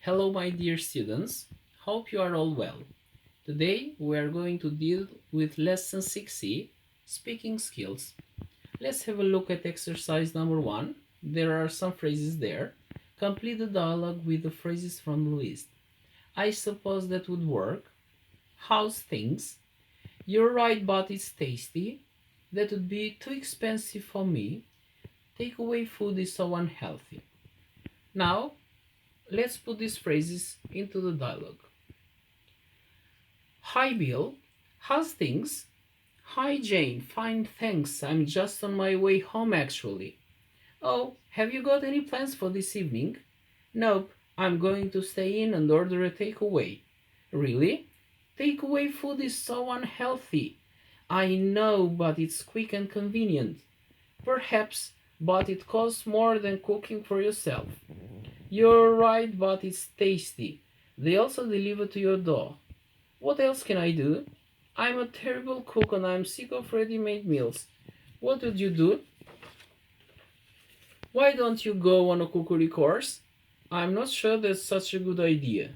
Hello, my dear students. Hope you are all well. Today we are going to deal with lesson 6C, speaking skills. Let's have a look at exercise number 1. There are some phrases there. Complete the dialogue with the phrases from the list. I suppose that would work. How's things? You're right, but it's tasty. That would be too expensive for me. Takeaway food is so unhealthy. Now, let's put these phrases into the dialogue. Hi Bill, how's things? Hi Jane, fine thanks. I'm just on my way home actually. Oh, have you got any plans for this evening? Nope, I'm going to stay in and order a takeaway. Really? Takeaway food is so unhealthy. I know, but it's quick and convenient. Perhaps, but it costs more than cooking for yourself. You're right, but it's tasty. They also deliver to your door. What else can I do? I'm a terrible cook and I'm sick of ready-made meals. What would you do? Why don't you go on a cookery course? I'm not sure that's such a good idea.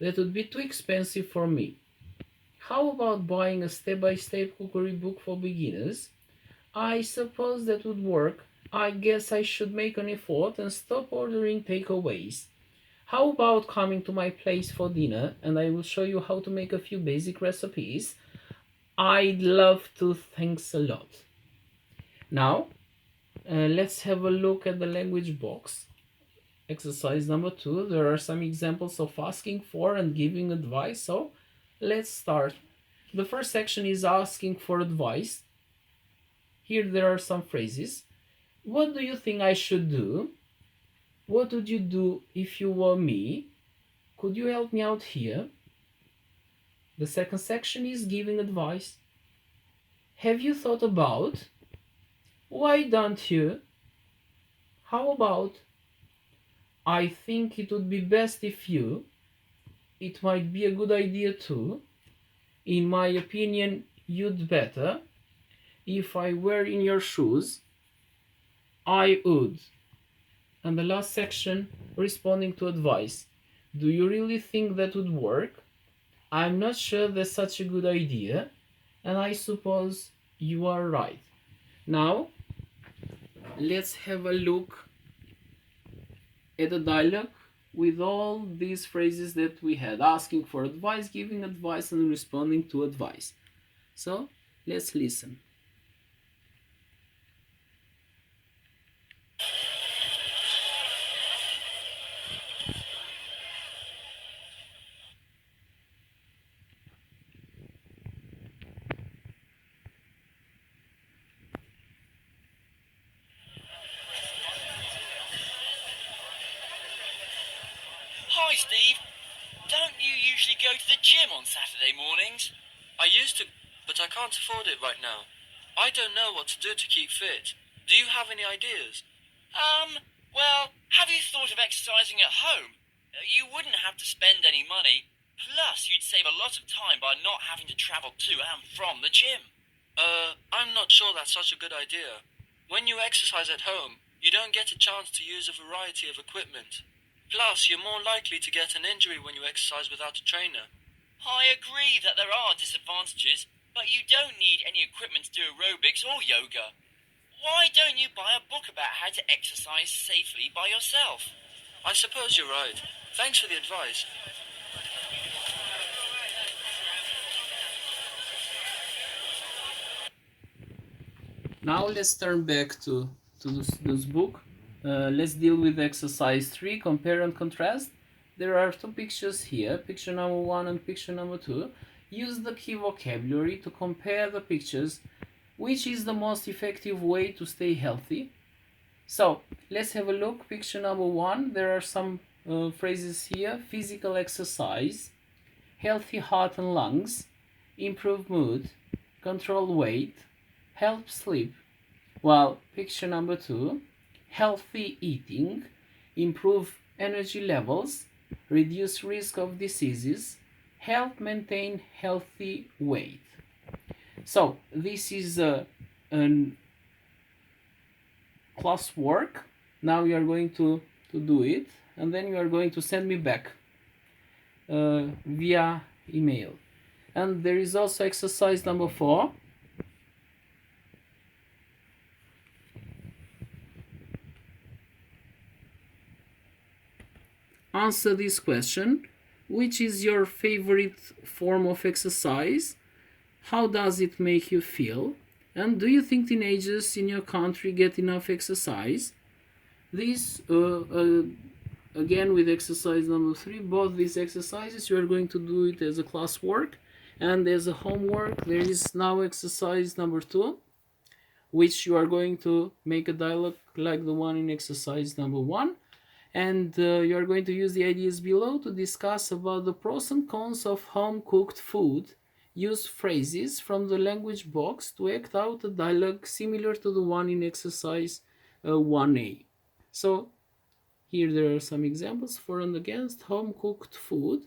That would be too expensive for me. How about buying a step-by-step cookery book for beginners? I suppose that would work. I guess I should make an effort and stop ordering takeaways. How about coming to my place for dinner and I will show you how to make a few basic recipes? I'd love to, thanks a lot. Now, let's have a look at the language box. Exercise number 2, there are some examples of asking for and giving advice, so let's start. The first section is asking for advice. Here there are some phrases. What do you think I should do? What would you do if you were me? Could you help me out here? The second section is giving advice. Have you thought about? Why don't you? How about? I think it would be best if you. It might be a good idea too. In my opinion, you'd better. If I were in your shoes, I would. And the last section, responding to advice. Do you really think that would work? I'm not sure that's such a good idea, and I suppose you are right. Now, let's have a look at the dialogue with all these phrases that we had, asking for advice, giving advice, and responding to advice. So, let's listen. Hi, Steve. Don't you usually go to the gym on Saturday mornings? I used to, but I can't afford it right now. I don't know what to do to keep fit. Do you have any ideas? Well, have you thought of exercising at home? You wouldn't have to spend any money. Plus, you'd save a lot of time by not having to travel to and from the gym. I'm not sure that's such a good idea. When you exercise at home, you don't get a chance to use a variety of equipment. Plus, you're more likely to get an injury when you exercise without a trainer. I agree that there are disadvantages, but you don't need any equipment to do aerobics or yoga. Why don't you buy a book about how to exercise safely by yourself? I suppose you're right. Thanks for the advice. Now let's turn back to this book. Let's deal with exercise 3, compare and contrast. There are two pictures here, picture number 1 and picture number 2. Use the key vocabulary to compare the pictures. Which is the most effective way to stay healthy? So, let's have a look. Picture number 1, there are some phrases here. Physical exercise, healthy heart and lungs, improve mood, control weight, help sleep. While picture number 2, healthy eating, improve energy levels, reduce risk of diseases, help maintain healthy weight. So this is a class work. Now you are going to do it, and then you are going to send me back via email. And there is also exercise number 4. Answer this question. Which is your favorite form of exercise? How does it make you feel? And do you think teenagers in your country get enough exercise? This, again, with exercise number 3, both these exercises, you are going to do it as a classwork and as a homework. There is now exercise number 2, which you are going to make a dialogue like the one in exercise number 1. And you are going to use the ideas below to discuss about the pros and cons of home-cooked food. Use phrases from the language box to act out a dialogue similar to the one in exercise 1A. So here there are some examples for and against home-cooked food.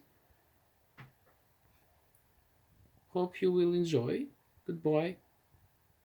Hope you will enjoy. Goodbye.